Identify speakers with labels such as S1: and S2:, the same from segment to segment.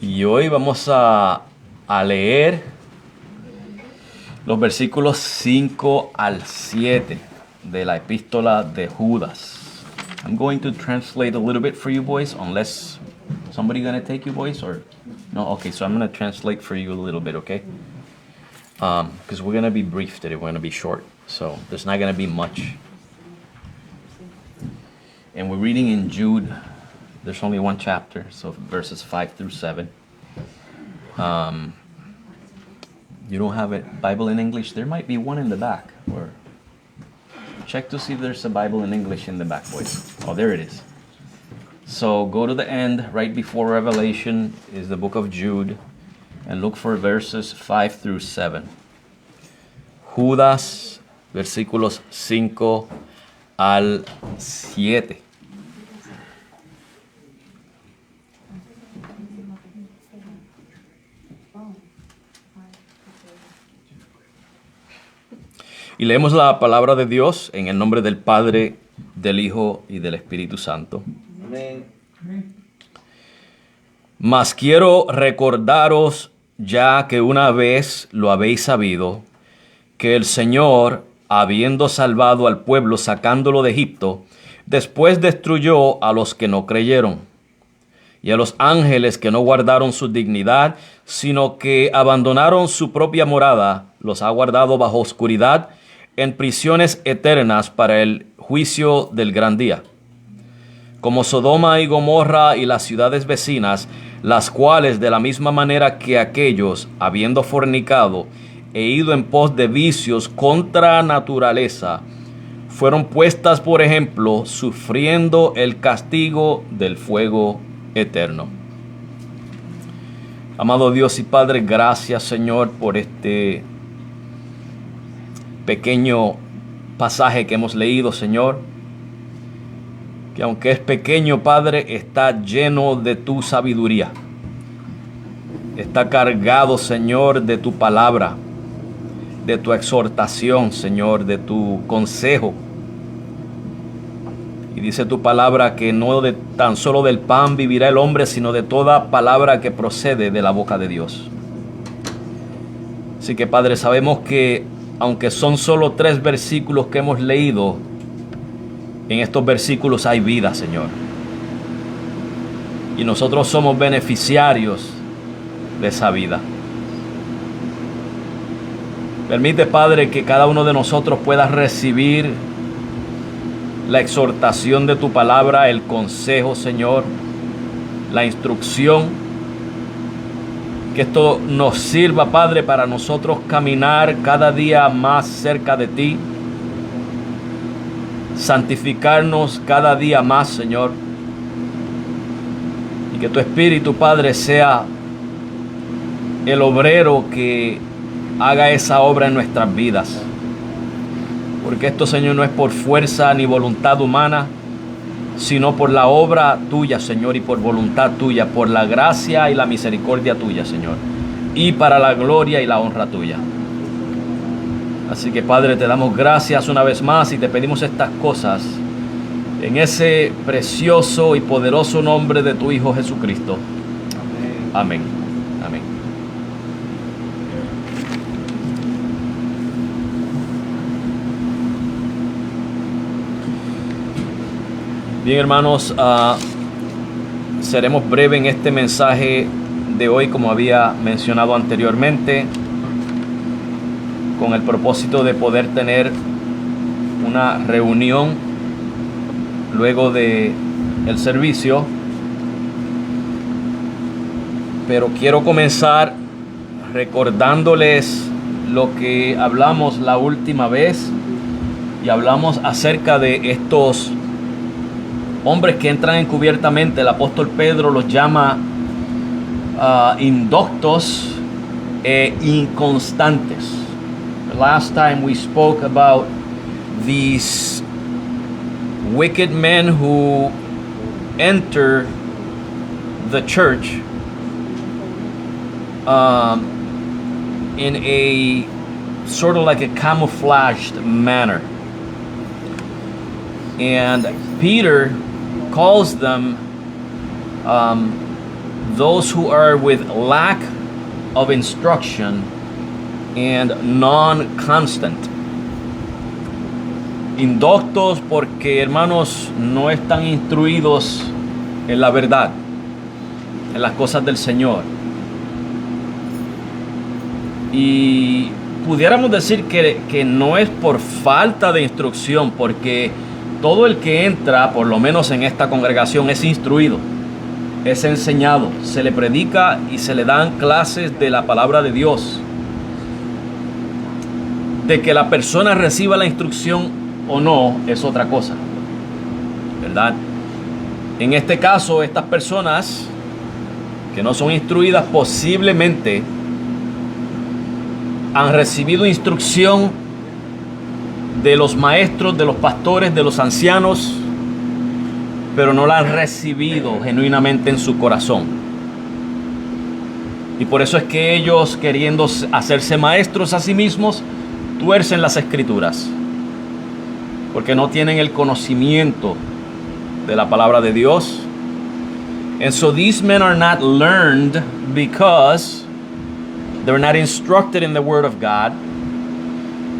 S1: Y hoy vamos a leer los versículos 5 al 7 de la epístola de Judas. I'm going to translate a little bit for you boys, unless somebody gonna take you boys or no. Okay, so I'm gonna translate for you a little bit, okay? Because we're gonna be brief today. We're gonna be short, so there's not gonna be much. And we're reading in Jude. There's only one chapter, so verses 5 through 7. You don't have a Bible in English? There might be one in the back. Or check to see if there's a Bible in English in the back, boys. Oh, there it is. So go to the end, right before Revelation is the book of Jude, and look for verses 5 through 7. Judas, versículos 5 al 7. Y leemos la palabra de Dios en el nombre del Padre, del Hijo y del Espíritu Santo.
S2: Amén.
S1: Mas quiero recordaros, ya que una vez lo habéis sabido, que el Señor, habiendo salvado al pueblo sacándolo de Egipto, después destruyó a los que no creyeron, y a los ángeles que no guardaron su dignidad, sino que abandonaron su propia morada, los ha guardado bajo oscuridad, en prisiones eternas para el juicio del gran día. Como Sodoma y Gomorra y las ciudades vecinas, las cuales de la misma manera que aquellos, habiendo fornicado e ido en pos de vicios contra naturaleza, fueron puestas por ejemplo, sufriendo el castigo del fuego eterno. Amado Dios y Padre, gracias Señor por este pequeño pasaje que hemos leído, Señor, que aunque es pequeño, Padre, está lleno de tu sabiduría. Está cargado, Señor, de tu palabra, de tu exhortación, Señor, de tu consejo. Y dice tu palabra que no de tan solo del pan vivirá el hombre, sino de toda palabra que procede de la boca de Dios. Así que, Padre, sabemos que aunque son solo 3 versículos que hemos leído, en estos versículos hay vida, Señor. Y nosotros somos beneficiarios de esa vida. Permite, Padre, que cada uno de nosotros pueda recibir la exhortación de tu palabra, el consejo, Señor, la instrucción. Que esto nos sirva, Padre, para nosotros caminar cada día más cerca de ti. Santificarnos cada día más, Señor. Y que tu Espíritu, Padre, sea el obrero que haga esa obra en nuestras vidas. Porque esto, Señor, no es por fuerza ni voluntad humana, sino por la obra tuya, Señor, y por voluntad tuya, por la gracia y la misericordia tuya, Señor, y para la gloria y la honra tuya. Así que, Padre, te damos gracias una vez más y te pedimos estas cosas en ese precioso y poderoso nombre de tu Hijo Jesucristo. Amén. Amén. Bien, hermanos, seremos breves en este mensaje de hoy, como había mencionado anteriormente, con el propósito de poder tener una reunión luego de el servicio. Pero quiero comenzar recordándoles lo que hablamos la última vez, y hablamos acerca de estos hombres que entran encubiertamente. El apóstol Pedro los llama indoctos e inconstantes. Last time we spoke about these wicked men who enter the church in a sort of like a camouflaged manner. And Peter calls them those who are with lack of instruction and non-constant. Indoctos porque, hermanos, no están instruidos en la verdad, en las cosas del Señor. Y pudiéramos decir que no es por falta de instrucción, porque todo el que entra, por lo menos en esta congregación, es instruido, es enseñado, se le predica y se le dan clases de la palabra de Dios. De que la persona reciba la instrucción o no es otra cosa, ¿verdad? En este caso, estas personas que no son instruidas posiblemente han recibido instrucción de los maestros, de los pastores, de los ancianos, pero no la han recibido genuinamente en su corazón. Y por eso es que ellos, queriendo hacerse maestros a sí mismos, tuercen las escrituras, porque no tienen el conocimiento de la palabra de Dios. And so these men are not learned because they're not instructed in the Word of God.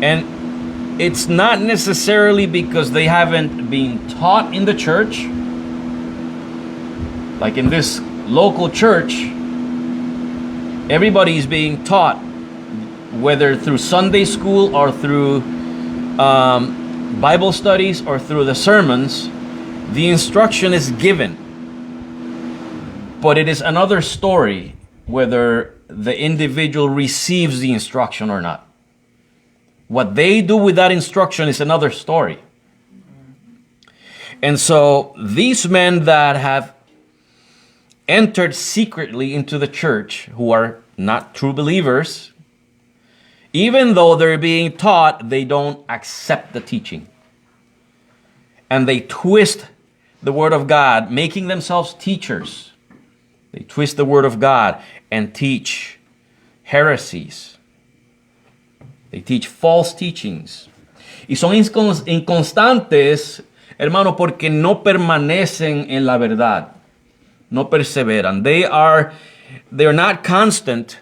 S1: And it's not necessarily because they haven't been taught in the church. Like in this local church, everybody is being taught, whether through Sunday school or through Bible studies or through the sermons. The instruction is given. But it is another story whether the individual receives the instruction or not. What they do with that instruction is another story. And so these men that have entered secretly into the church, who are not true believers, even though they're being taught, they don't accept the teaching. And they twist the Word of God, making themselves teachers. They twist the Word of God and teach heresies. They teach false teachings. Y son inconstantes, hermano, porque no permanecen en la verdad. No perseveran. They're not constant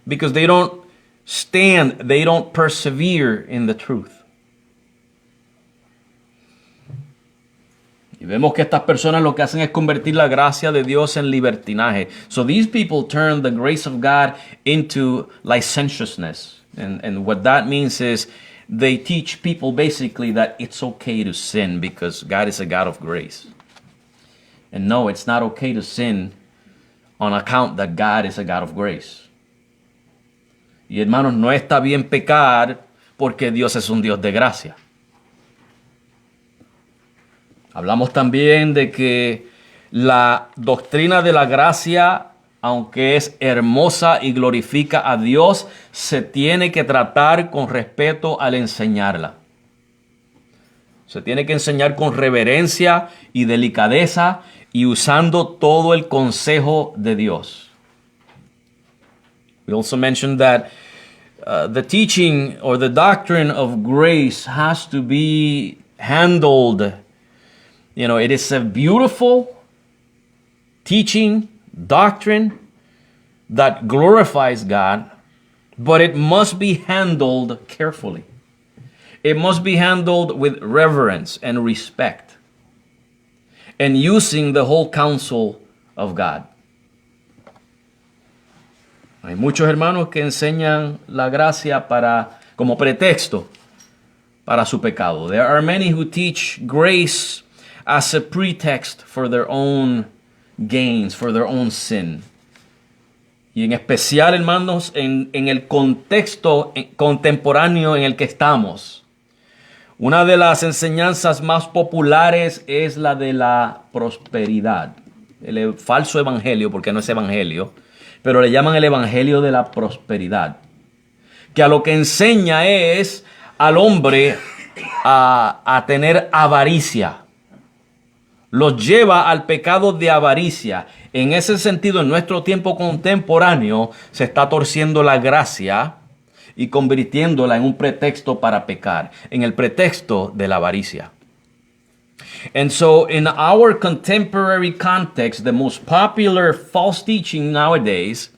S1: because they don't stand, they don't persevere in the truth. Y vemos que estas personas lo que hacen es convertir la gracia de Dios en libertinaje. So these people turn the grace of God into licentiousness. And what that means is they teach people basically that it's okay to sin because God is a God of grace. And no, it's not okay to sin on account that God is a God of grace. Y hermanos, no está bien pecar porque Dios es un Dios de gracia. Hablamos también de que la doctrina de la gracia, aunque es hermosa y glorifica a Dios, se tiene que tratar con respeto al enseñarla. Se tiene que enseñar con reverencia y delicadeza y usando todo el consejo de Dios. We also mentioned that the teaching or the doctrine of grace has to be handled. You know, it is a beautiful teaching, doctrine that glorifies God, but it must be handled carefully. It must be handled with reverence and respect and using the whole counsel of God. Hay muchos hermanos que enseñan la gracia como pretexto para su pecado. There are many who teach grace as a pretext for their own gains, for their own sin. Y en especial, hermanos, en el contexto contemporáneo en el que estamos, una de las enseñanzas más populares es la de la prosperidad. El falso evangelio, porque no es evangelio, pero le llaman el evangelio de la prosperidad. Que a lo que enseña es al hombre a tener avaricia. Los lleva al pecado de avaricia. En ese sentido, en nuestro tiempo contemporáneo, se está torciendo la gracia y convirtiéndola en un pretexto para pecar, en el pretexto de la avaricia. And so in our contemporary context, the most popular false teaching nowadays,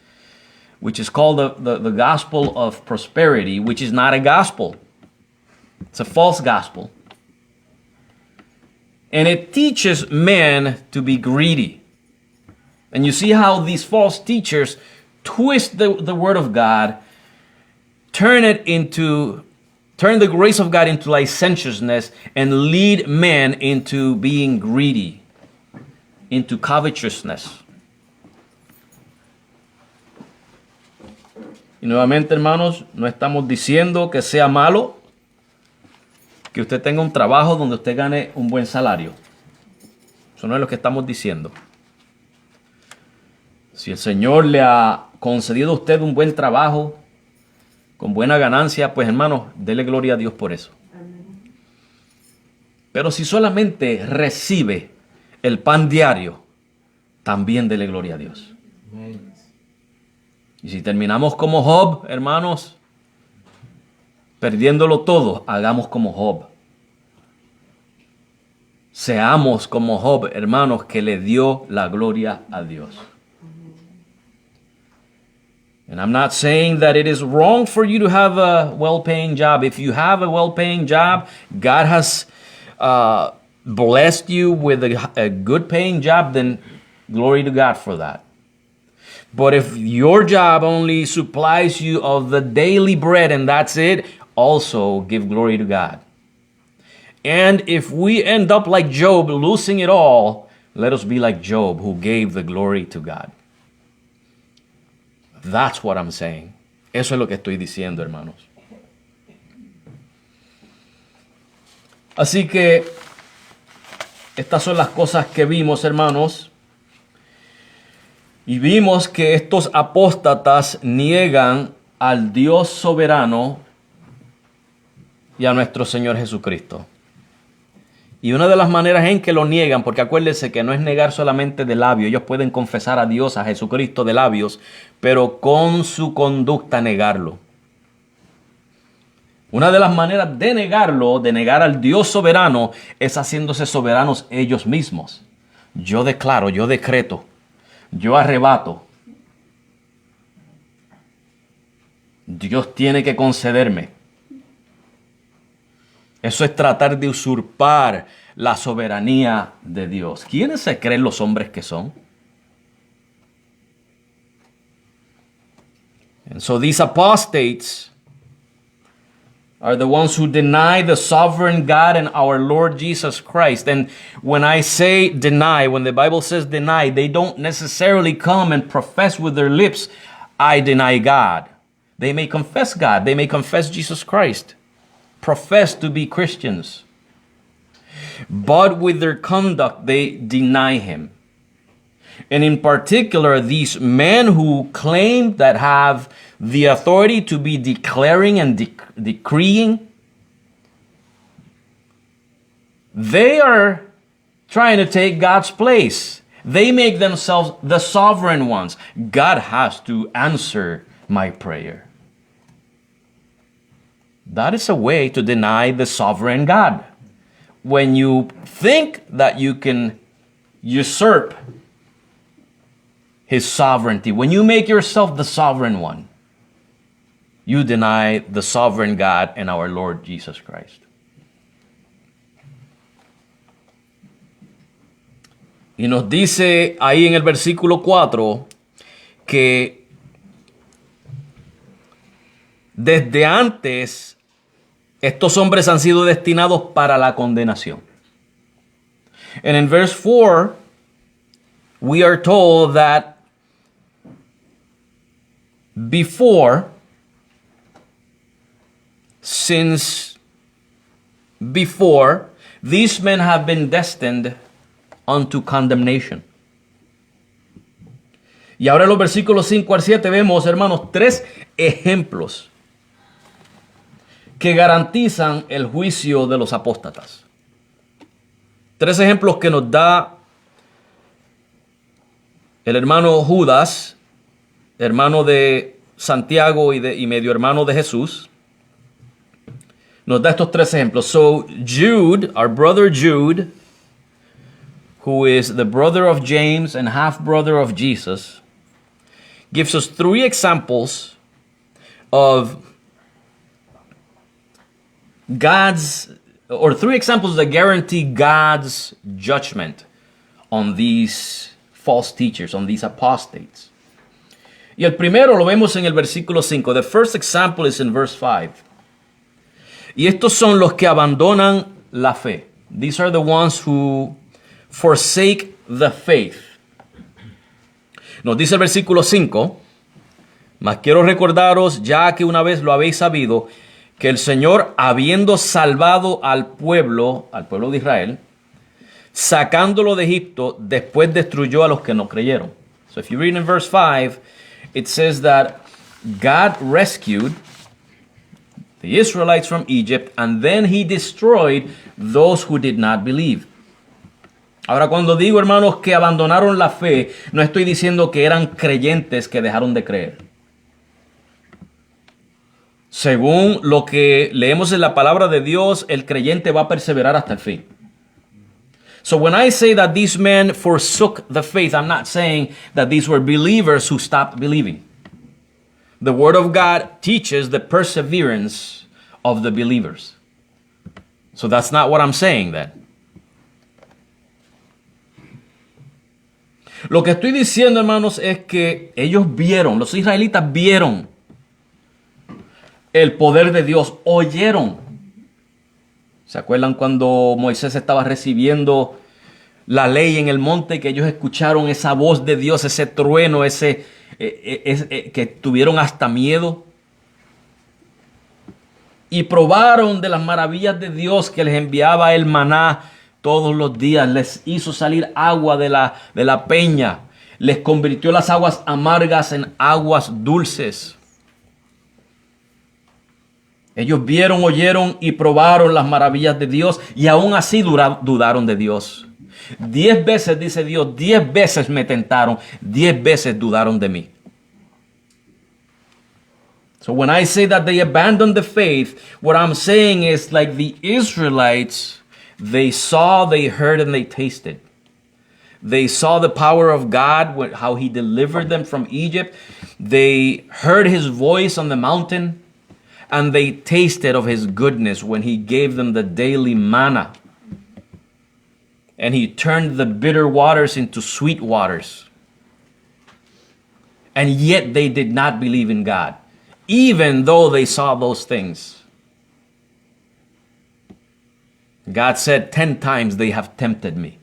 S1: which is called the gospel of prosperity, which is not a gospel. It's a false gospel. And it teaches men to be greedy. And you see how these false teachers twist the word of God, turn the grace of God into licentiousness, and lead men into being greedy, into covetousness. Y nuevamente, hermanos, no estamos diciendo que sea malo que usted tenga un trabajo donde usted gane un buen salario. Eso no es lo que estamos diciendo. Si el Señor le ha concedido a usted un buen trabajo, con buena ganancia, pues hermanos, dele gloria a Dios por eso. Pero si solamente recibe el pan diario, también dele gloria a Dios. Y si terminamos como Job, hermanos, perdiéndolo todo, hagamos como Job. Seamos como Job, hermanos, que le dio la gloria a Dios. And I'm not saying that it is wrong for you to have a well-paying job. If you have a well-paying job, God has blessed you with a good-paying job, then glory to God for that. But if your job only supplies you of the daily bread and that's it, also give glory to God. And if we end up like Job, losing it all, let us be like Job, who gave the glory to God. That's what I'm saying. Eso es lo que estoy diciendo, hermanos. Así que estas son las cosas que vimos, hermanos. Y vimos que estos apóstatas niegan al Dios soberano y a nuestro Señor Jesucristo. Y una de las maneras en que lo niegan, porque acuérdense que no es negar solamente de labios, ellos pueden confesar a Dios, a Jesucristo de labios, pero con su conducta negarlo. Una de las maneras de negarlo, de negar al Dios soberano, es haciéndose soberanos ellos mismos. Yo declaro, yo decreto, yo arrebato. Dios tiene que concederme. Eso es tratar de usurpar la soberanía de Dios. ¿Quiénes se creen los hombres que son? And so these apostates are the ones who deny the sovereign God and our Lord Jesus Christ. And when I say deny, when the Bible says deny, they don't necessarily come and profess with their lips, I deny God. They may confess God. They may confess Jesus Christ. Profess to be Christians. But with their conduct, they deny him. And in particular, these men who claim that have the authority to be declaring and decreeing, they are trying to take God's place. They make themselves the sovereign ones. God has to answer my prayer. That is a way to deny the sovereign God. When you think that you can usurp his sovereignty, when you make yourself the sovereign one, you deny the sovereign God and our Lord Jesus Christ. Y nos dice ahí en el versículo 4 que desde antes estos hombres han sido destinados para la condenación. And in verse 4, we are told that since before, these men have been destined unto condemnation. Y ahora en los versículos 5 al 7 vemos, hermanos, 3 ejemplos que garantizan el juicio de los apóstatas. 3 ejemplos que nos da el hermano Judas, hermano de Santiago y medio hermano de Jesús. Nos da estos 3 ejemplos. So Jude, our brother Jude, who is the brother of James and half-brother of Jesus, gives us three examples of three examples that guarantee God's judgment on these false teachers, on these apostates. Y el primero lo vemos en el versículo 5. The first example is in verse 5. Y estos son los que abandonan la fe. These are the ones who forsake the faith. Nos dice el versículo 5. Mas quiero recordaros, ya que una vez lo habéis sabido, que el Señor, habiendo salvado al pueblo de Israel, sacándolo de Egipto, después destruyó a los que no creyeron. So if you read in verse 5, it says that God rescued the Israelites from Egypt, and then he destroyed those who did not believe. Ahora, cuando digo, hermanos, que abandonaron la fe, no estoy diciendo que eran creyentes que dejaron de creer. Según lo que leemos en la palabra de Dios, el creyente va a perseverar hasta el fin. So when I say that these men forsook the faith, I'm not saying that these were believers who stopped believing. The Word of God teaches the perseverance of the believers. So that's not what I'm saying then. Lo que estoy diciendo, hermanos, es que ellos vieron, los israelitas vieron el poder de Dios, oyeron. ¿Se acuerdan cuando Moisés estaba recibiendo la ley en el monte, que ellos escucharon esa voz de Dios, ese trueno, que tuvieron hasta miedo? Y probaron de las maravillas de Dios, que les enviaba el maná todos los días, les hizo salir agua de la peña, les convirtió las aguas amargas en aguas dulces. Ellos vieron, oyeron y probaron las maravillas de Dios, y aún así dudaron de Dios. 10 veces, dice Dios, 10 veces me tentaron, 10 veces dudaron de mí. So when I say that they abandoned the faith, what I'm saying is, like the Israelites, they saw, they heard, and they tasted. They saw the power of God, how he delivered them from Egypt. They heard his voice on the mountain, and they tasted of his goodness when he gave them the daily manna. And he turned the bitter waters into sweet waters. And yet they did not believe in God, even though they saw those things. God said 10 times they have tempted me.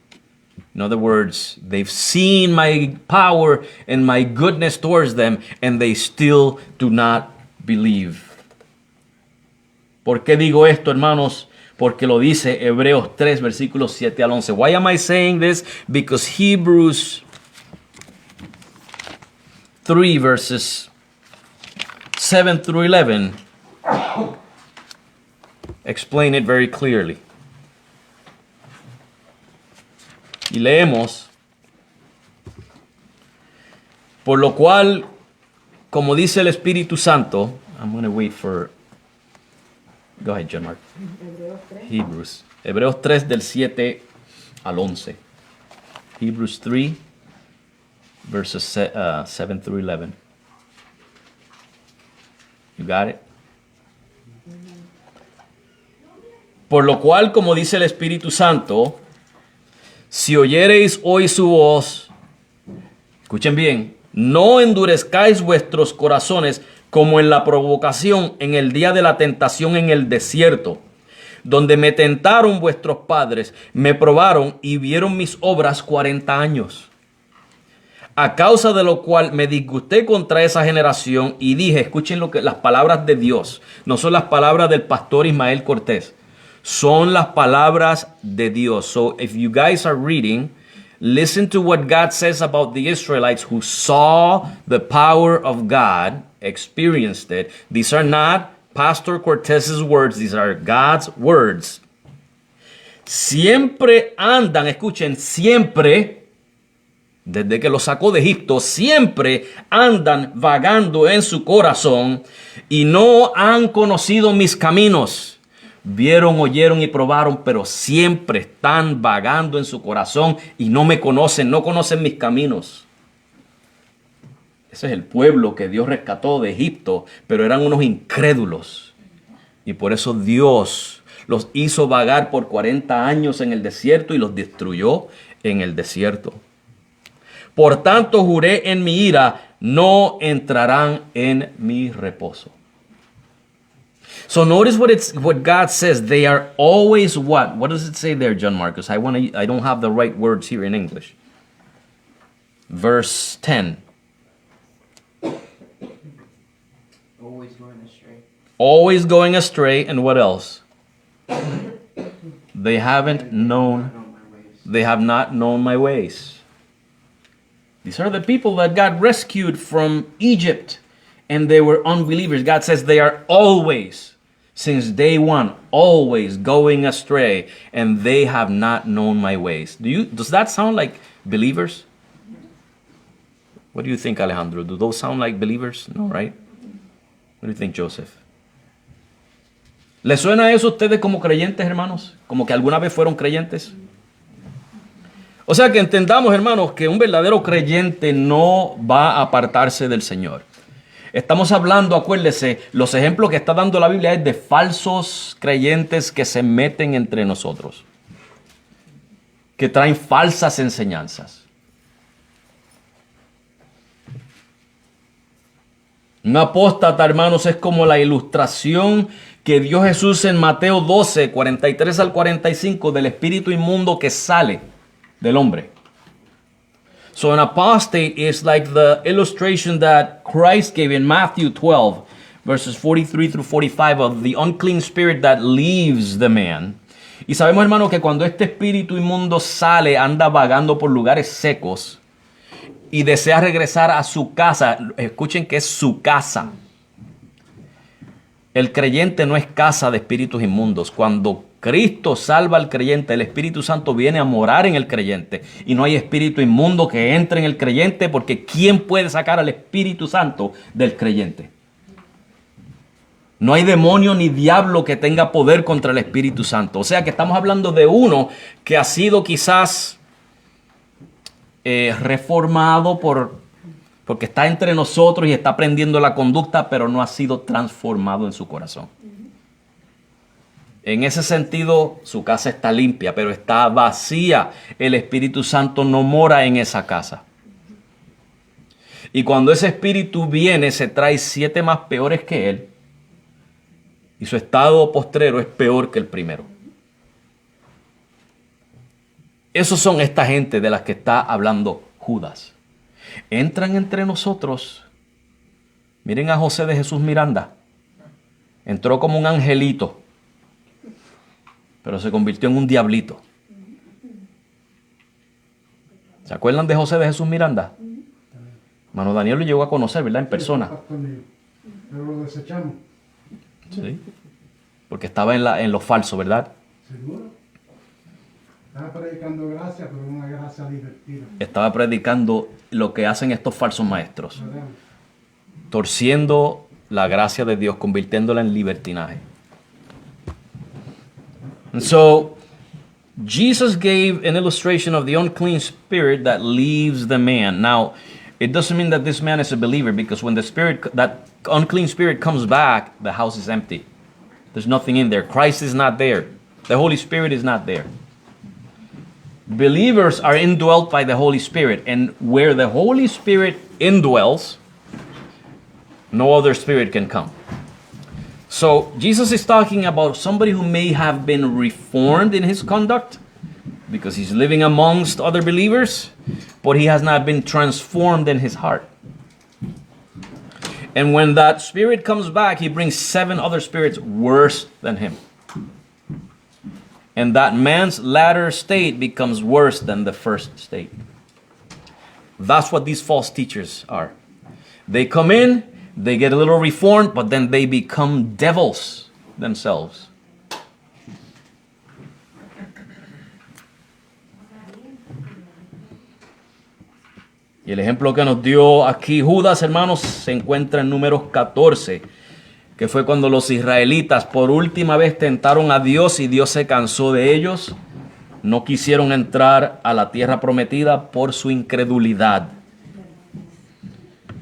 S1: In other words, they've seen my power and my goodness towards them, and they still do not believe. ¿Por qué digo esto, hermanos? Porque lo dice Hebreos 3, versículos 7 al 11. Why am I saying this? Because Hebrews 3, verses 7 through 11 explain it very clearly. Y leemos: por lo cual, como dice el Espíritu Santo, I'm going to wait for... Go ahead, John Mark. Hebreos 3 del 7 al 11. Hebrews 3, verses 7 through 11. You got it? Por lo cual, como dice el Espíritu Santo, si oyereis hoy su voz, escuchen bien, no endurezcáis vuestros corazones como en la provocación en el día de la tentación en el desierto, donde me tentaron vuestros padres, me probaron y vieron mis obras 40 años. A causa de lo cual me disgusté contra esa generación y dije, escuchen las palabras de Dios, no son las palabras del pastor Ismael Cortés, son las palabras de Dios. So if you guys are reading, listen to what God says about the Israelites who saw the power of God, experienced it. These are not Pastor Cortez's words, these are God's words. Siempre andan, escuchen, siempre, desde que los sacó de Egipto, siempre andan vagando en su corazón y no han conocido mis caminos. Vieron, oyeron y probaron, pero siempre están vagando en su corazón y no me conocen, no conocen mis caminos. Ese es el pueblo que Dios rescató de Egipto, pero eran unos incrédulos. Y por eso Dios los hizo vagar por 40 años en el desierto y los destruyó en el desierto. Por tanto, juré en mi ira, no entrarán en mi reposo. So notice what God says. They are always what? What does it say there, John Marcus? I don't have the right words here in English. Verse 10.
S2: Always going astray.
S1: Always going astray, and what else? They haven't known, they have not known my ways. These are the people that God rescued from Egypt, and they were unbelievers. God says they are always, since day one, always going astray, and they have not known my ways. Does that sound like believers? What do you think, Alejandro? Do those sound like believers? No, right? What do you think, Joseph? ¿Les suena eso a ustedes como creyentes, hermanos? ¿Como que alguna vez fueron creyentes? O sea, que entendamos, hermanos, que un verdadero creyente no va a apartarse del Señor. Estamos hablando, acuérdese, los ejemplos que está dando la Biblia es de falsos creyentes que se meten entre nosotros, que traen falsas enseñanzas. Un apóstata, hermanos, es como la ilustración que dio Jesús en Mateo 12, 43 al 45 del espíritu inmundo que sale del hombre. So an apostate is like the illustration that Christ gave in Matthew 12, verses 43 through 45 of the unclean spirit that leaves the man. Y sabemos, hermanos, que cuando este espíritu inmundo sale, anda vagando por lugares secos y desea regresar a su casa. Escuchen que es su casa. El creyente no es casa de espíritus inmundos. Cuando Cristo salva al creyente, el Espíritu Santo viene a morar en el creyente. Y no hay espíritu inmundo que entre en el creyente, porque ¿quién puede sacar al Espíritu Santo del creyente? No hay demonio ni diablo que tenga poder contra el Espíritu Santo. O sea que estamos hablando de uno que ha sido quizás reformado porque está entre nosotros y está aprendiendo la conducta, pero no ha sido transformado en su corazón. En ese sentido, su casa está limpia, pero está vacía. El Espíritu Santo no mora en esa casa. Y cuando ese espíritu viene, se trae 7 más peores que él. Y su estado postrero es peor que el primero. Esos son esta gente de las que está hablando Judas. Entran entre nosotros. Miren a José de Jesús Miranda. Entró como un angelito, pero se convirtió en un diablito. ¿Se acuerdan de José de Jesús Miranda? Hermano Daniel lo llegó a conocer, ¿verdad? En persona.
S3: Pero lo desechamos.
S1: Sí. Porque estaba en lo falso, ¿verdad?
S3: ¿Seguro? Estaba predicando gracia, pero una gracia divertida.
S1: Estaba predicando lo que hacen estos falsos maestros.
S3: ¿Verdad?
S1: Torciendo la gracia de Dios, convirtiéndola en libertinaje. And so, Jesus gave an illustration of the unclean spirit that leaves the man. Now, it doesn't mean that this man is a believer, because when that unclean spirit comes back, the house is empty. There's nothing in there. Christ is not there. The Holy Spirit is not there. Believers are indwelt by the Holy Spirit, and where the Holy Spirit indwells, no other spirit can come. So Jesus is talking about somebody who may have been reformed in his conduct because he's living amongst other believers, but he has not been transformed in his heart. And when that spirit comes back, he brings 7 other spirits worse than him. And that man's latter state becomes worse than the first state. That's what these false teachers are. They come in, they get a little reformed, but then they become devils themselves. Y el ejemplo que nos dio aquí Judas, hermanos, se encuentra en Números 14, que fue cuando los israelitas por última vez tentaron a Dios y Dios se cansó de ellos. No quisieron entrar a la tierra prometida por su incredulidad.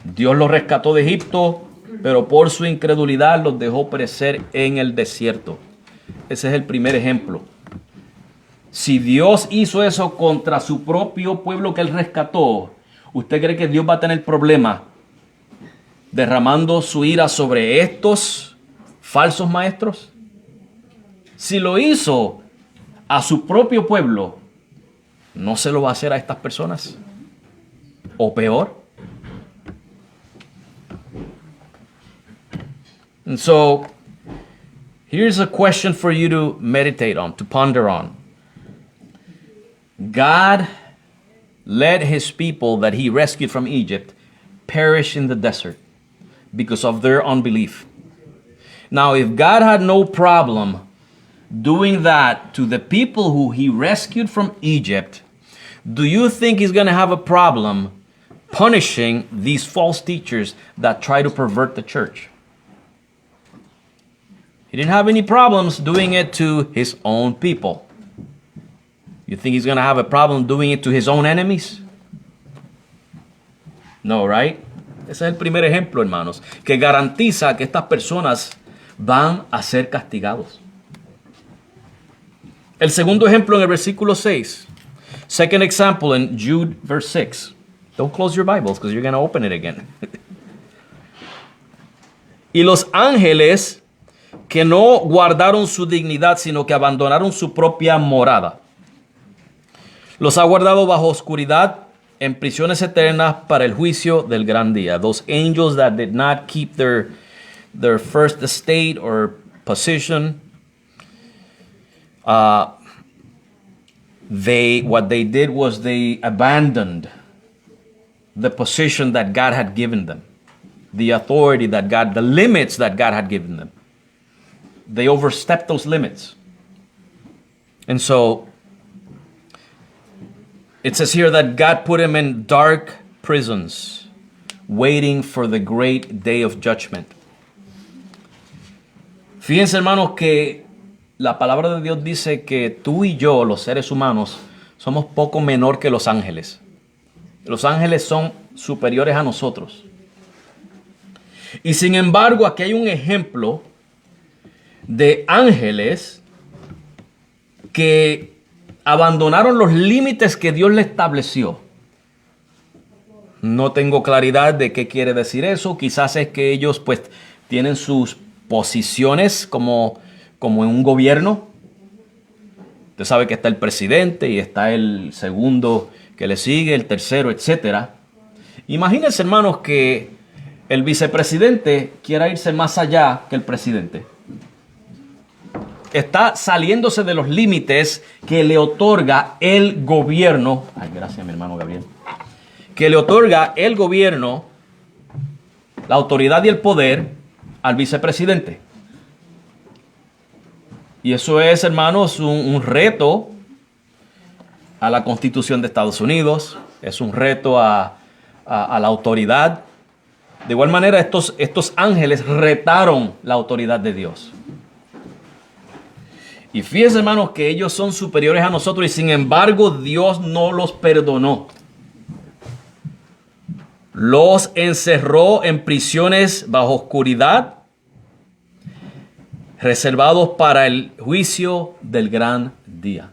S1: Dios los rescató de Egipto, pero por su incredulidad los dejó perecer en el desierto. Ese es el primer ejemplo. Si Dios hizo eso contra su propio pueblo que Él rescató, ¿usted cree que Dios va a tener problema derramando su ira sobre estos falsos maestros? Si lo hizo a su propio pueblo, ¿no se lo va a hacer a estas personas? ¿O peor? And so, here's a question for you to meditate on, to ponder on. God let his people that he rescued from Egypt perish in the desert because of their unbelief. Now, if God had no problem doing that to the people who he rescued from Egypt, do you think he's going to have a problem punishing these false teachers that try to pervert the church? He didn't have any problems doing it to his own people. You think he's going to have a problem doing it to his own enemies? No, right? Ese es el primer ejemplo, hermanos, que garantiza que estas personas van a ser castigados. El segundo ejemplo en el versículo 6. Second example in Jude verse 6. Don't close your Bibles because you're going to open it again. Y los ángeles que no guardaron su dignidad, sino que abandonaron su propia morada. Los ha guardado bajo oscuridad en prisiones eternas para el juicio del gran día. Those angels that did not keep their first estate or position, what they did was they abandoned the position that God had given them, the authority that God, the limits that God had given them. They overstepped those limits. And so it says here that God put him in dark prisons, waiting for the great day of judgment. Fíjense, hermanos, que la palabra de Dios dice que tú y yo, los seres humanos, somos poco menor que los ángeles. Los ángeles son superiores a nosotros. Y sin embargo, aquí hay un ejemplo de ángeles que abandonaron los límites que Dios le estableció. No tengo claridad de qué quiere decir eso. Quizás es que ellos pues tienen sus posiciones como en un gobierno. Usted sabe que está el presidente y está el segundo que le sigue, el tercero, etc. Imagínense, hermanos, que el vicepresidente quiera irse más allá que el presidente. Está saliéndose de los límites que le otorga el gobierno. Ay, gracias, mi hermano Gabriel. Que le otorga el gobierno, la autoridad y el poder al vicepresidente. Y eso es, hermanos, un reto a la Constitución de Estados Unidos. Es un reto a la autoridad. De igual manera, estos ángeles retaron la autoridad de Dios. Y fíjense, hermanos, que ellos son superiores a nosotros y sin embargo Dios no los perdonó. Los encerró en prisiones bajo oscuridad, reservados para el juicio del gran día.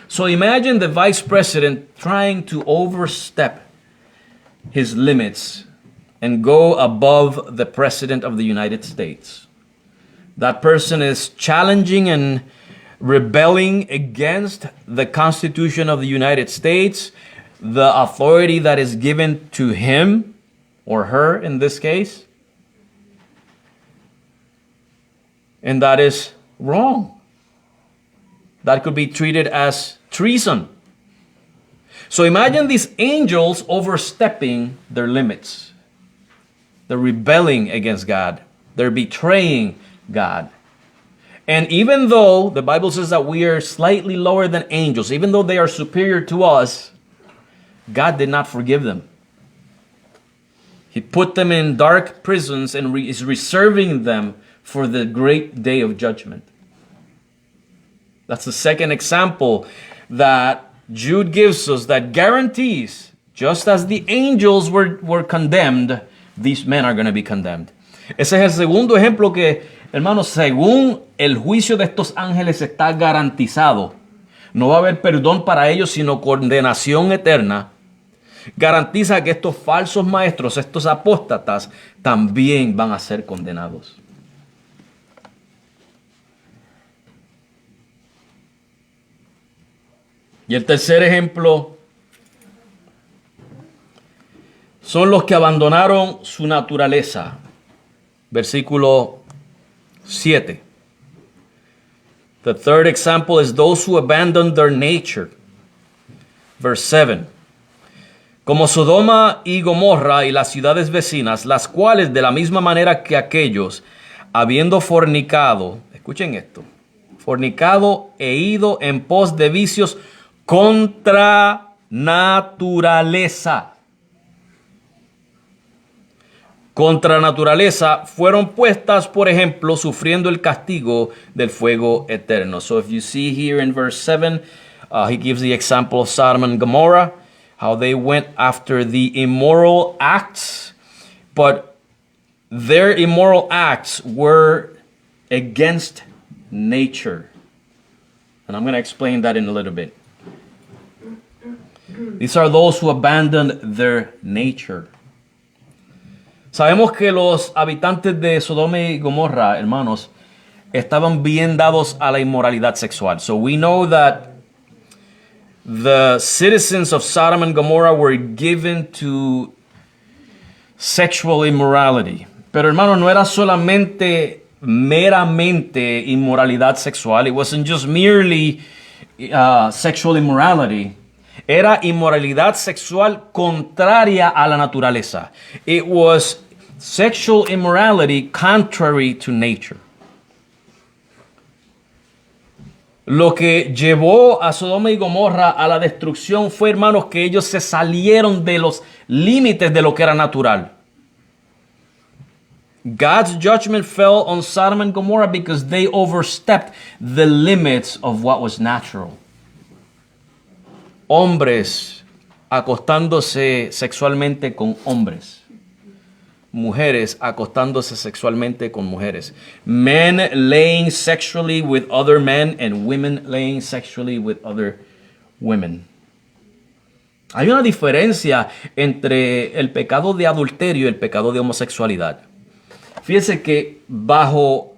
S1: So imagine the vice president trying to overstep his limits and go above the president of the United States. That person is challenging and rebelling against the Constitution of the United States, the authority that is given to him or her in this case. And that is wrong. That could be treated as treason. So imagine these angels overstepping their limits. They're rebelling against God. They're betraying God. And even though the Bible says that we are slightly lower than angels, even though they are superior to us, God did not forgive them. He put them in dark prisons and is reserving them for the great day of judgment. That's the second example that Jude gives us that guarantees, just as the angels were condemned, these men are going to be condemned. Ese es el segundo ejemplo que, hermanos, según el juicio de estos ángeles está garantizado. No va a haber perdón para ellos, sino condenación eterna. Garantiza que estos falsos maestros, estos apóstatas, también van a ser condenados. Y el tercer ejemplo son los que abandonaron su naturaleza. Versículo 7. The third example is those who abandoned their nature. Verse 7. Como Sodoma y Gomorra y las ciudades vecinas, las cuales de la misma manera que aquellos, habiendo fornicado, escuchen esto, fornicado e ido en pos de vicios contra naturaleza. Contra naturaleza fueron puestas, por ejemplo, sufriendo el castigo del fuego eterno. So if you see here in verse 7, he gives the example of Sodom and Gomorrah, how they went after the immoral acts, but their immoral acts were against nature. And I'm going to explain that in a little bit. These are those who abandoned their nature. Sabemos que los habitantes de Sodoma y Gomorra, hermanos, estaban bien dados a la inmoralidad sexual. So we know that the citizens of Sodom and Gomorrah were given to sexual immorality. Pero hermanos, no era solamente meramente inmoralidad sexual. It wasn't just merely sexual immorality. Era inmoralidad sexual contraria a la naturaleza. It was sexual immorality contrary to nature. Lo que llevó a Sodoma y Gomorra a la destrucción fue, hermanos, que ellos se salieron de los límites de lo que era natural. God's judgment fell on Sodom and Gomorrah because they overstepped the limits of what was natural. Hombres acostándose sexualmente con hombres. Mujeres acostándose sexualmente con mujeres. Men laying sexually with other men and women laying sexually with other women. Hay una diferencia entre el pecado de adulterio y el pecado de homosexualidad. Fíjense que bajo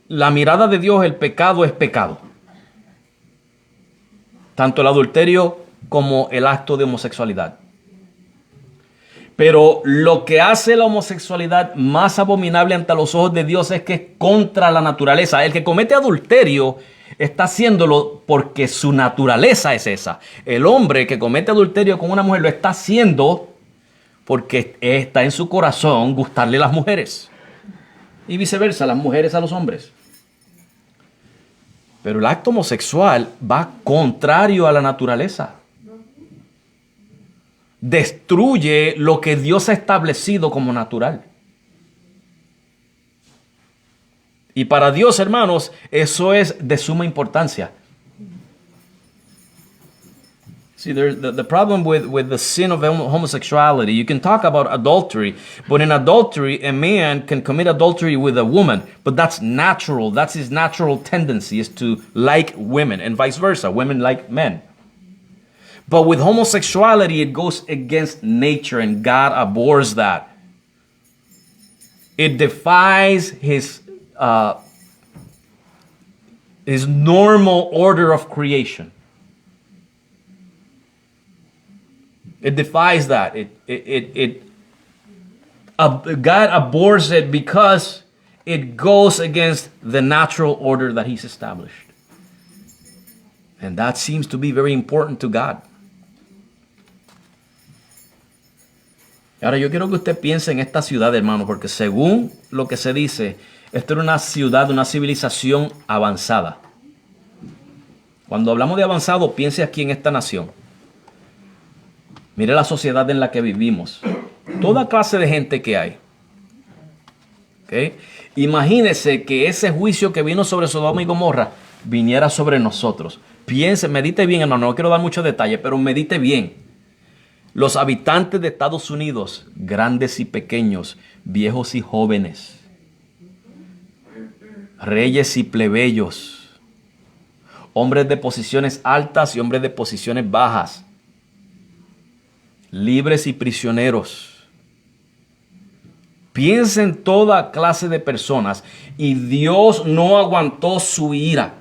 S1: la mirada de Dios el pecado es pecado. Tanto el adulterio como el acto de homosexualidad. Pero lo que hace la homosexualidad más abominable ante los ojos de Dios es que es contra la naturaleza. El que comete adulterio está haciéndolo porque su naturaleza es esa. El hombre que comete adulterio con una mujer lo está haciendo porque está en su corazón gustarle a las mujeres. Y viceversa, las mujeres a los hombres. Pero el acto homosexual va contrario a la naturaleza. Destruye lo que Dios ha establecido como natural. Y para Dios, hermanos, eso es de suma importancia. See, the problem with the sin of homosexuality, you can talk about adultery, but in adultery, a man can commit adultery with a woman, but that's natural. That's his natural tendency, is to like women, and vice versa, women like men. But with homosexuality, it goes against nature, and God abhors that. It defies his normal order of creation. It defies that. God abhors it because it goes against the natural order that He's established. And that seems to be very important to God. Ahora yo quiero que usted piense en esta ciudad, hermano, porque según lo que se dice, esta era una ciudad, una civilización avanzada. Cuando hablamos de avanzado, piense aquí en esta nación. Mire la sociedad en la que vivimos. Toda clase de gente que hay. ¿Okay? Imagínese que ese juicio que vino sobre Sodoma y Gomorra viniera sobre nosotros. Piense, medite bien, hermano, no quiero dar muchos detalles, pero medite bien. Los habitantes de Estados Unidos, grandes y pequeños, viejos y jóvenes, reyes y plebeyos, hombres de posiciones altas y hombres de posiciones bajas, libres y prisioneros. Piensa en toda clase de personas y Dios no aguantó su ira.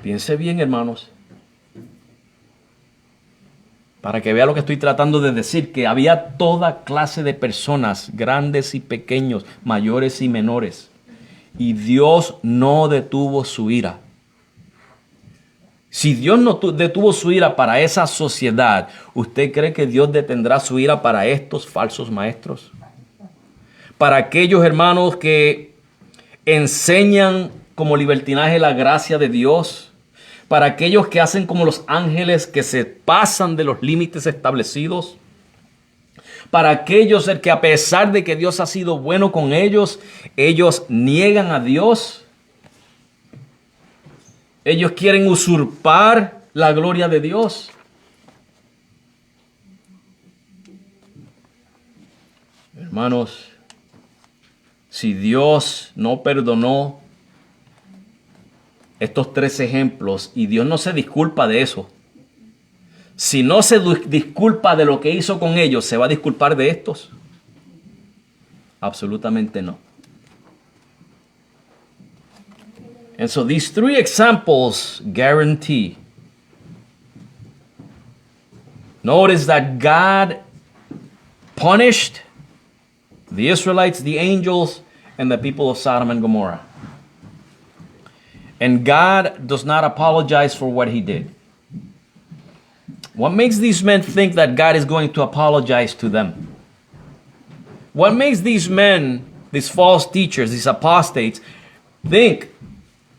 S1: Piense bien, hermanos, para que vea lo que estoy tratando de decir, que había toda clase de personas, grandes y pequeños, mayores y menores, y Dios no detuvo su ira. Si Dios no detuvo su ira para esa sociedad, ¿usted cree que Dios detendrá su ira para estos falsos maestros? Para aquellos hermanos que enseñan como libertinaje la gracia de Dios, para aquellos que hacen como los ángeles que se pasan de los límites establecidos, para aquellos que a pesar de que Dios ha sido bueno con ellos, ellos niegan a Dios. Ellos quieren usurpar la gloria de Dios. Hermanos, si Dios no perdonó estos 3 ejemplos y Dios no se disculpa de eso, si no se disculpa de lo que hizo con ellos, ¿se va a disculpar de estos? Absolutamente no. And so these 3 examples guarantee. Notice that God punished the Israelites, the angels, and the people of Sodom and Gomorrah. And God does not apologize for what he did. What makes these men think that God is going to apologize to them? What makes these men, these false teachers, these apostates, think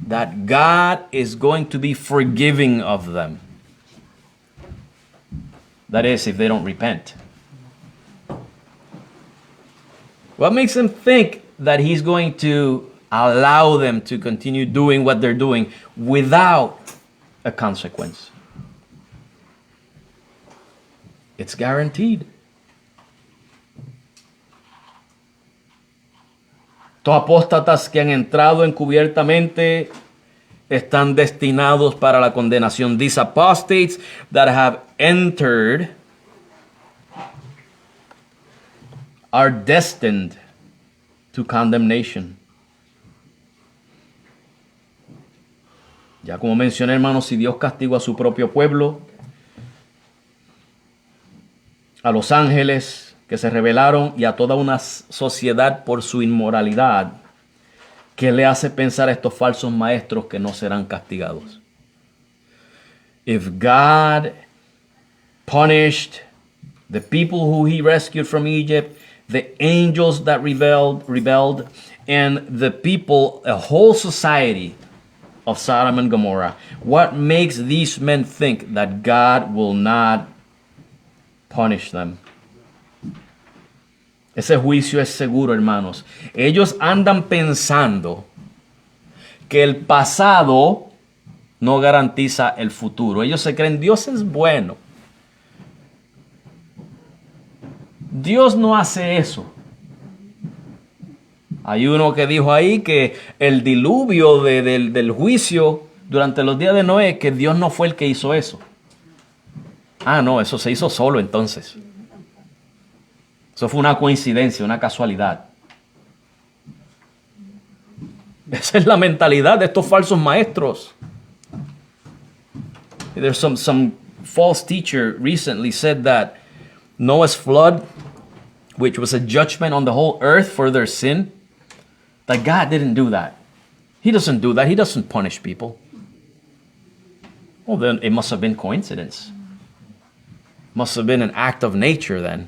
S1: that God is going to be forgiving of them? That is, if they don't repent. What makes them think that he's going to allow them to continue doing what they're doing without a consequence? It's guaranteed. Estos apóstatas que han entrado encubiertamente están destinados para la condenación. These apostates that have entered are destined to condemnation. Ya como mencioné, hermanos, si Dios castigó a su propio pueblo, a los ángeles que se rebelaron y a toda una sociedad por su inmoralidad, ¿qué le hace pensar a estos falsos maestros que no serán castigados? If God punished the people who he rescued from Egypt, the angels that rebelled, and the people, a whole society of Sodom and Gomorrah, what makes these men think that God will not punish them? Ese juicio es seguro, hermanos. Ellos andan pensando que el pasado no garantiza el futuro. Ellos se creen, Dios es bueno. Dios no hace eso. Hay uno que dijo ahí que el diluvio del juicio durante los días de Noé, que Dios no fue el que hizo eso. Ah, no, eso se hizo solo entonces. Eso fue una coincidencia, una casualidad. Esa es la mentalidad de estos falsos maestros. There's some false teacher recently said that Noah's flood, which was a judgment on the whole earth for their sin, that God didn't do that. He doesn't do that. He doesn't punish people. Well, then it must have been coincidence. Must have been an act of nature then.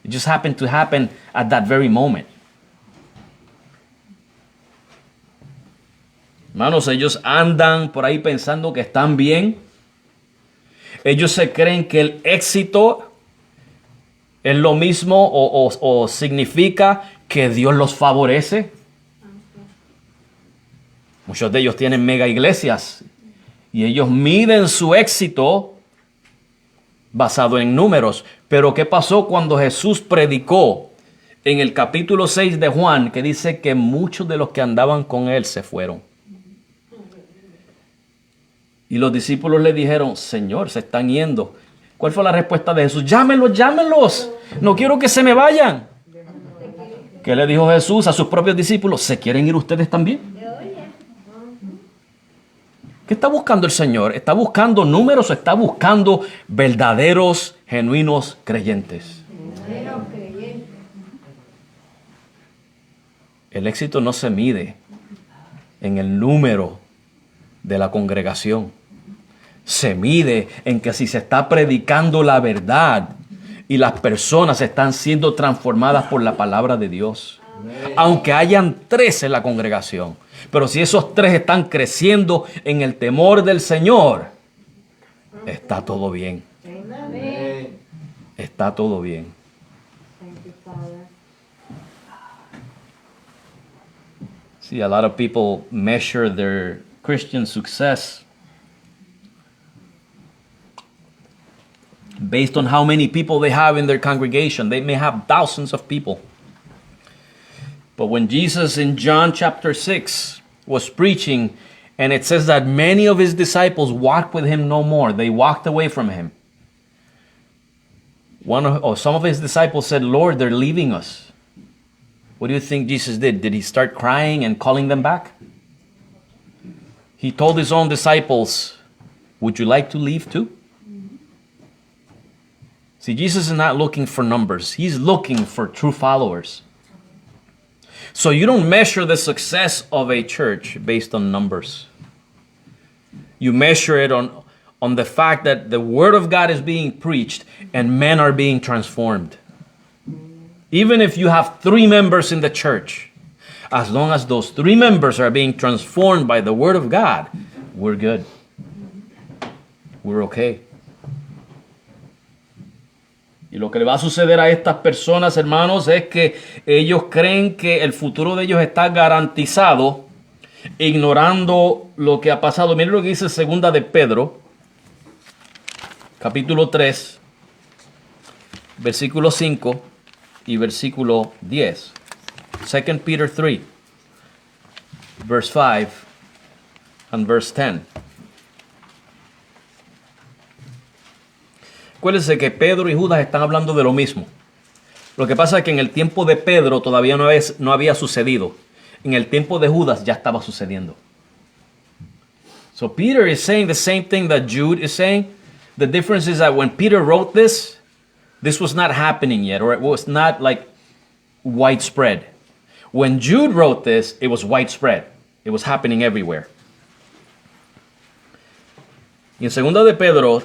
S1: It just happened to happen at that very moment. Hermanos, ellos andan por ahí pensando que están bien. Ellos se creen que el éxito ¿Es lo mismo o significa que Dios los favorece? Muchos de ellos tienen mega iglesias y ellos miden su éxito basado en números. Pero ¿qué pasó cuando Jesús predicó en el capítulo 6 de Juan, que dice que muchos de los que andaban con él se fueron? Y los discípulos le dijeron, Señor, se están yendo. ¿Cuál fue la respuesta de Jesús? Llámenlos, llámenlos. No quiero que se me vayan. ¿Qué le dijo Jesús a sus propios discípulos? ¿Se quieren ir ustedes también? ¿Qué está buscando el Señor? ¿Está buscando números o está buscando verdaderos, genuinos creyentes? El éxito no se mide en el número de la congregación. Se mide en que si se está predicando la verdad y las personas están siendo transformadas por la palabra de Dios. Aunque hayan 3 en la congregación. Pero si esos 3 están creciendo en el temor del Señor, está todo bien. Está todo bien. See, a lot of people measure their Christian success based on how many people they have in their congregation. They may have thousands of people. But when Jesus in John chapter 6 was preaching, and it says that many of his disciples walked with him no more. They walked away from him. Some of his disciples said, Lord, they're leaving us. What do you think Jesus did? Did he start crying and calling them back? He told his own disciples, would you like to leave too? See, Jesus is not looking for numbers. He's looking for true followers. So you don't measure the success of a church based on numbers. You measure it on the fact that the Word of God is being preached and men are being transformed. Even if you have 3 members in the church, as long as those 3 members are being transformed by the Word of God, we're good. We're okay. Y lo que le va a suceder a estas personas, hermanos, es que ellos creen que el futuro de ellos está garantizado, ignorando lo que ha pasado. Miren lo que dice 2 de Pedro, capítulo 3, versículo 5 y versículo 10. 2 Peter 3, verse 5 and verse 10. Acuérdense que Pedro y Judas están hablando de lo mismo. Lo que pasa es que en el tiempo de Pedro todavía no había sucedido. En el tiempo de Judas ya estaba sucediendo. So Peter is saying the same thing that Jude is saying. The difference is that when Peter wrote this was not happening yet, or it was not like widespread. When Jude wrote this, it was widespread. It was happening everywhere. Y en 2 de Pedro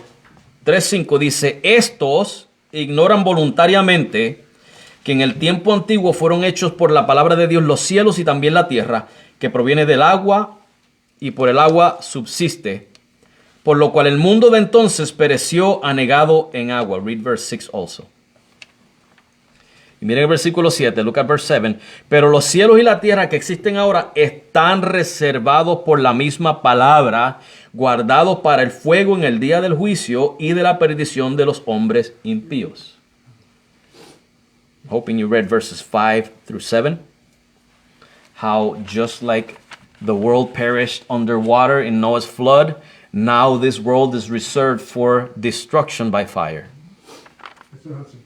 S1: 3:5 dice, estos ignoran voluntariamente que en el tiempo antiguo fueron hechos por la palabra de Dios los cielos y también la tierra, que proviene del agua y por el agua subsiste, por lo cual el mundo de entonces pereció anegado en agua. Read verse 6 also. Y miren el versículo 7, look at verse 7. Pero los cielos y la tierra que existen ahora están reservados por la misma palabra, guardados para el fuego en el día del juicio y de la perdición de los hombres impíos. Hoping you read verses 5 through 7. How just like the world perished underwater in Noah's flood, now this world is reserved for destruction by fire.
S3: Eso es así.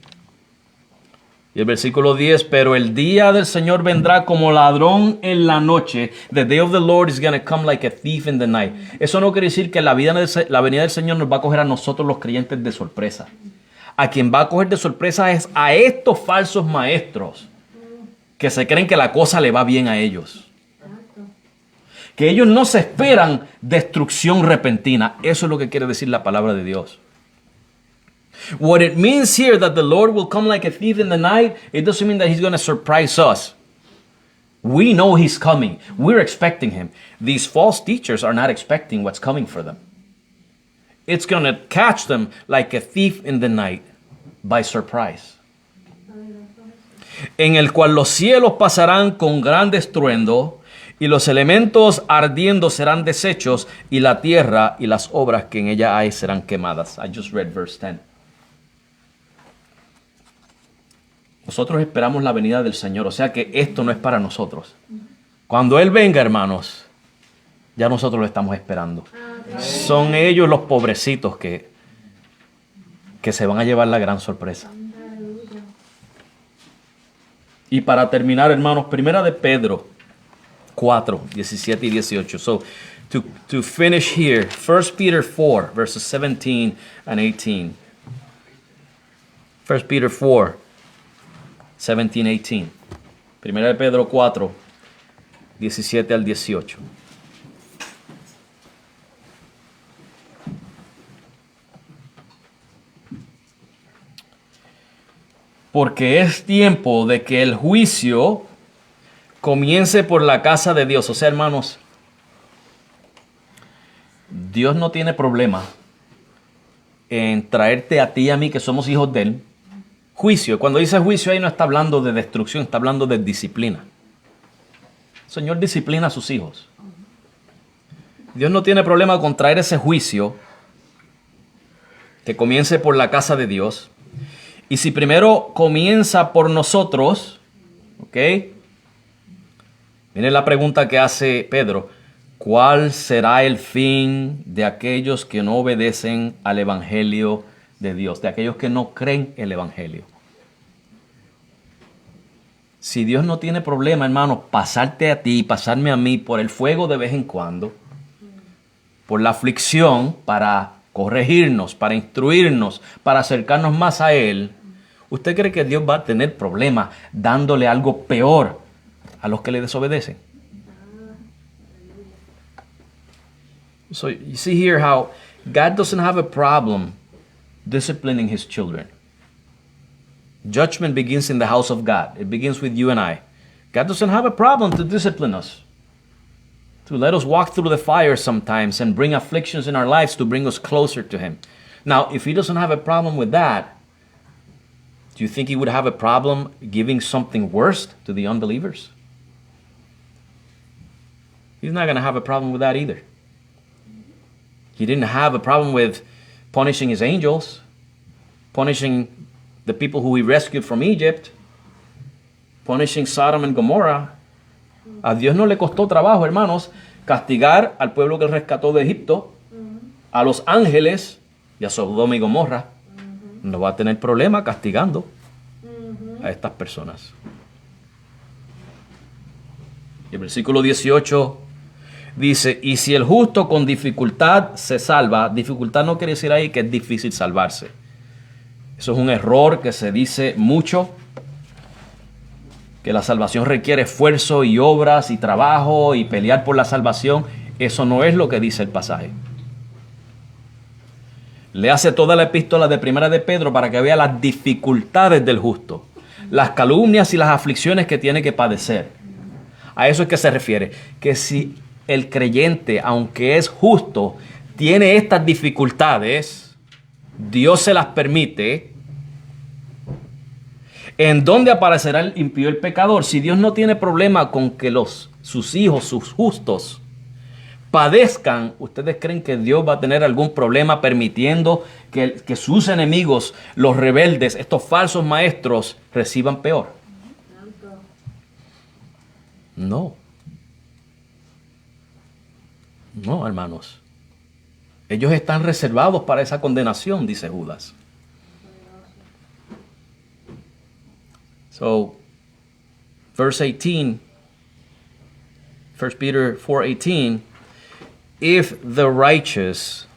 S1: Y el versículo 10, pero el día del Señor vendrá como ladrón en la noche. The day of the Lord is going to come like a thief in the night. Eso no quiere decir que la venida del Señor nos va a coger a nosotros los creyentes de sorpresa. A quien va a coger de sorpresa es a estos falsos maestros que se creen que la cosa le va bien a ellos. Que ellos no se esperan destrucción repentina. Eso es lo que quiere decir la palabra de Dios. What it means here that the Lord will come like a thief in the night, it doesn't mean that he's going to surprise us. We know he's coming. We're expecting him. These false teachers are not expecting what's coming for them. It's going to catch them like a thief in the night by surprise. en el cual los cielos pasarán con gran estruendo, y los elementos ardiendo serán deshechos, y la tierra y las obras que en ella hay serán quemadas. I just read verse 10. Nosotros esperamos la venida del Señor, o sea que esto no es para nosotros. Cuando Él venga, hermanos, ya nosotros lo estamos esperando. Son ellos los pobrecitos que se van a llevar la gran sorpresa. Y para terminar, hermanos, primera de Pedro 4, 17 y 18. So, to finish here, 1 Peter 4, verses 17 and 18. 1 Peter 4, 17, 18. Primera de Pedro 4, 17 al 18. Porque es tiempo de que el juicio comience por la casa de Dios. O sea, hermanos, Dios no tiene problema en traerte a ti y a mí, que somos hijos de Él, juicio. Cuando dice juicio, ahí no está hablando de destrucción, está hablando de disciplina. El Señor disciplina a sus hijos. Dios no tiene problema con traer ese juicio que comience por la casa de Dios. Y si primero comienza por nosotros, ¿ok? Miren la pregunta que hace Pedro. ¿Cuál será el fin de aquellos que no obedecen al Evangelio de Dios? De aquellos que no creen el Evangelio. Si Dios no tiene problema, hermano, pasarte a ti, pasarme a mí por el fuego de vez en cuando, por la aflicción, para corregirnos, para instruirnos, para acercarnos más a Él, ¿usted cree que Dios va a tener problema dándole algo peor a los que le desobedecen? So you see here how God doesn't have a problem disciplining His children. Judgment begins in the house of God. It begins with you and I. God doesn't have a problem to discipline us, to let us walk through the fire sometimes and bring afflictions in our lives to bring us closer to Him. Now, if He doesn't have a problem with that, do you think He would have a problem giving something worse to the unbelievers? He's not going to have a problem with that either. He didn't have a problem with punishing His angels, punishing the people who He rescued from Egypt, punishing Sodom and Gomorrah. A Dios no le costó trabajo, hermanos, castigar al pueblo que Él rescató de Egipto, a los ángeles y a Sodoma y Gomorra. No va a tener problema castigando a estas personas. Y el versículo 18 dice, y si el justo con dificultad se salva, dificultad no quiere decir ahí que es difícil salvarse. Eso es un error que se dice mucho, que la salvación requiere esfuerzo y obras y trabajo y pelear por la salvación. Eso no es lo que dice el pasaje. Le hace toda la epístola de Primera de Pedro para que vea las dificultades del justo, las calumnias y las aflicciones que tiene que padecer. A eso es que se refiere, que si el creyente, aunque es justo, tiene estas dificultades, Dios se las permite. ¿En dónde aparecerá el impío, el pecador? Si Dios no tiene problema con que sus hijos, sus justos, padezcan, ¿ustedes creen que Dios va a tener algún problema permitiendo que sus enemigos, los rebeldes, estos falsos maestros, reciban peor? No. No, hermanos. Ellos están reservados para esa condenación, dice Judas. So, verse 18, 1 Peter 4:18, if the righteous,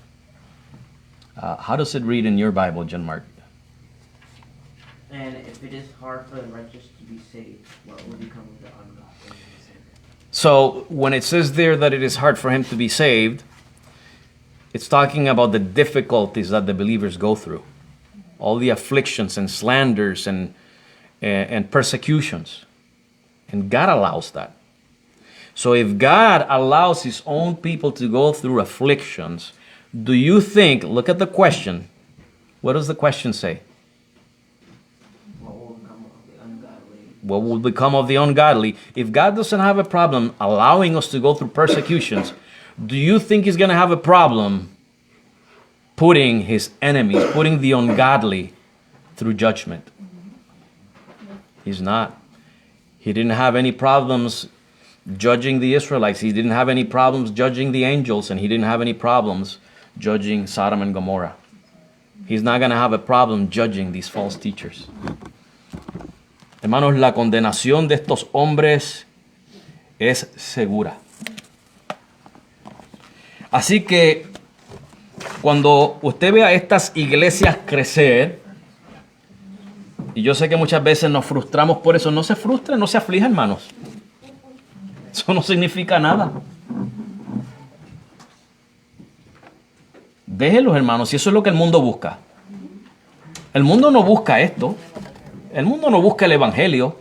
S1: how does it read in your Bible, John Mark?
S2: And if it is hard for the righteous to be saved, what will become of the ungodly?
S1: So, when it says there that it is hard for him to be saved, it's talking about the difficulties that the believers go through. All the afflictions and slanders and persecutions. And God allows that. So if God allows His own people to go through afflictions, do you think, look at the question, what does the question say?
S2: What will become of
S1: what will become of the ungodly? If God doesn't have a problem allowing us to go through persecutions, do you think he's going to have a problem putting his enemies, putting the ungodly through judgment? He's not. He didn't have any problems judging the Israelites. He didn't have any problems judging the angels, and he didn't have any problems judging Sodom and Gomorrah. He's not going to have a problem judging these false teachers. Hermanos, la condenación de estos hombres es segura. Así que cuando usted vea estas iglesias crecer, y yo sé que muchas veces nos frustramos por eso, no se frustre, no se aflija, hermanos. Eso no significa nada. Déjenlos, hermanos, si eso es lo que el mundo busca. El mundo no busca esto. El mundo no busca el evangelio.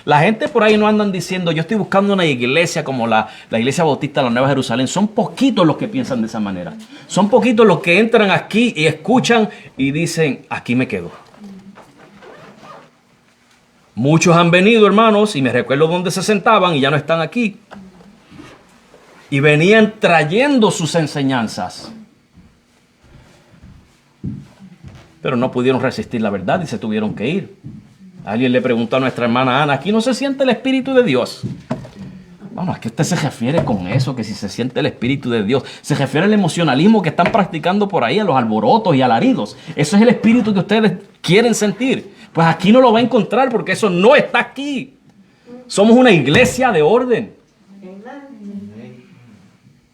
S1: La gente por ahí no andan diciendo, yo estoy buscando una iglesia como la iglesia bautista de la Nueva Jerusalén. Son poquitos los que piensan de esa manera. Son poquitos los que entran aquí y escuchan y dicen, aquí me quedo. Muchos han venido, hermanos, y me recuerdo dónde se sentaban y ya no están aquí. Y venían trayendo sus enseñanzas. Pero no pudieron resistir la verdad y se tuvieron que ir. Alguien le preguntó a nuestra hermana Ana, ¿aquí no se siente el Espíritu de Dios? Bueno, ¿a qué usted se refiere con eso? Que si se siente el Espíritu de Dios. Se refiere al emocionalismo que están practicando por ahí, a los alborotos y alaridos. Eso es el Espíritu que ustedes quieren sentir. Pues aquí no lo va a encontrar porque eso no está aquí. Somos una iglesia de orden.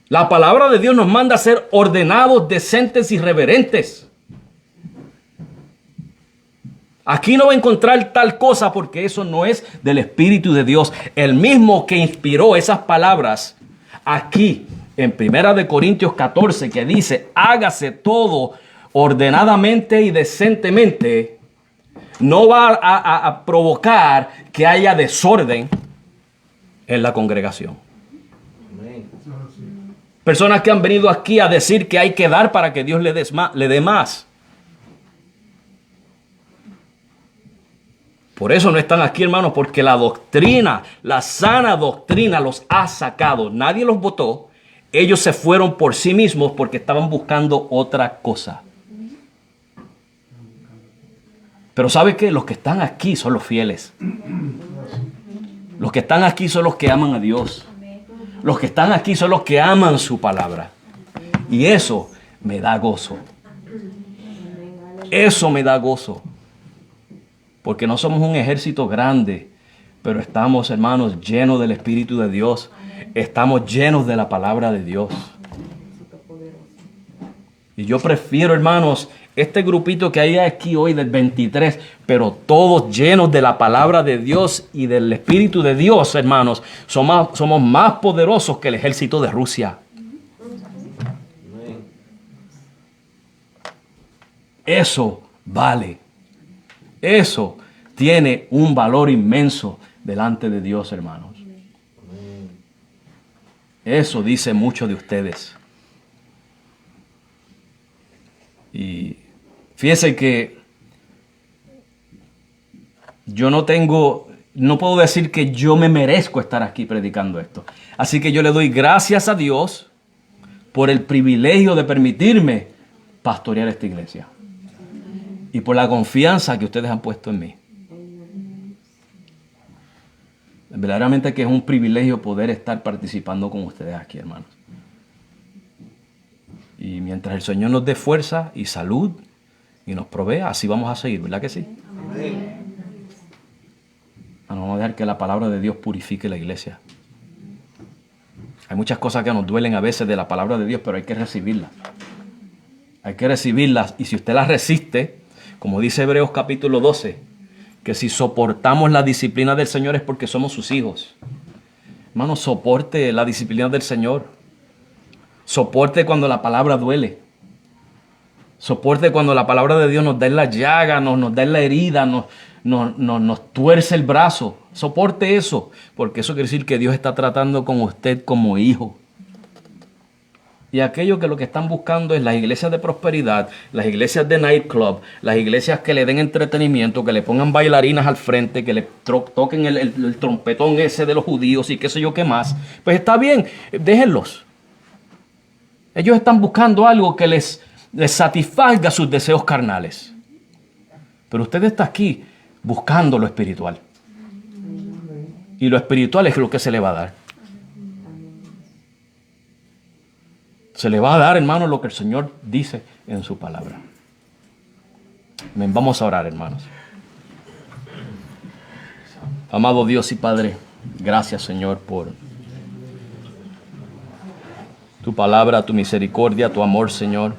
S1: La palabra de Dios nos manda a ser ordenados, decentes y reverentes. Aquí no va a encontrar tal cosa porque eso no es del Espíritu de Dios. El mismo que inspiró esas palabras aquí en 1 Corintios 14 que dice, hágase todo ordenadamente y decentemente, no va a provocar que haya desorden en la congregación. Personas que han venido aquí a decir que hay que dar para que Dios le dé más. Por eso no están aquí, hermanos, porque la doctrina, la sana doctrina los ha sacado. Nadie los votó. Ellos se fueron por sí mismos porque estaban buscando otra cosa. Pero ¿sabe qué? Los que están aquí son los fieles. Los que están aquí son los que aman a Dios. Los que están aquí son los que aman su palabra. Y eso me da gozo. Eso me da gozo. Porque no somos un ejército grande, pero estamos, hermanos, llenos del Espíritu de Dios. Estamos llenos de la palabra de Dios. Y yo prefiero, hermanos, este grupito que hay aquí hoy del 23, pero todos llenos de la palabra de Dios y del Espíritu de Dios, hermanos. Somos más poderosos que el ejército de Rusia. Eso vale. Eso tiene un valor inmenso delante de Dios, hermanos. Eso dice mucho de ustedes. Y fíjense que yo no puedo decir que yo me merezco estar aquí predicando esto. Así que yo le doy gracias a Dios por el privilegio de permitirme pastorear esta iglesia. Y por la confianza que ustedes han puesto en mí. Verdaderamente que es un privilegio poder estar participando con ustedes aquí, hermanos. Y mientras el Señor nos dé fuerza y salud y nos provea, así vamos a seguir, ¿verdad que sí? No vamos a dejar que la palabra de Dios purifique la iglesia. Hay muchas cosas que nos duelen a veces de la palabra de Dios, pero hay que recibirlas. Hay que recibirlas. Y si usted las resiste, como dice Hebreos capítulo 12, que si soportamos la disciplina del Señor es porque somos sus hijos. Hermano, soporte la disciplina del Señor. Soporte cuando la palabra duele. Soporte cuando la palabra de Dios nos da en la llaga, nos da en la herida, nos tuerce el brazo. Soporte eso, porque eso quiere decir que Dios está tratando con usted como hijo. Y aquellos que lo que están buscando es las iglesias de prosperidad, las iglesias de nightclub, las iglesias que le den entretenimiento, que le pongan bailarinas al frente, que le toquen el trompetón ese de los judíos y qué sé yo qué más. Pues está bien, déjenlos. Ellos están buscando algo que les satisfaga sus deseos carnales. Pero usted está aquí buscando lo espiritual. Y lo espiritual es lo que se le va a dar. Se le va a dar, hermanos, lo que el Señor dice en su palabra. Amén. Vamos a orar, hermanos. Amado Dios y Padre, gracias, Señor, por tu palabra, tu misericordia, tu amor, Señor.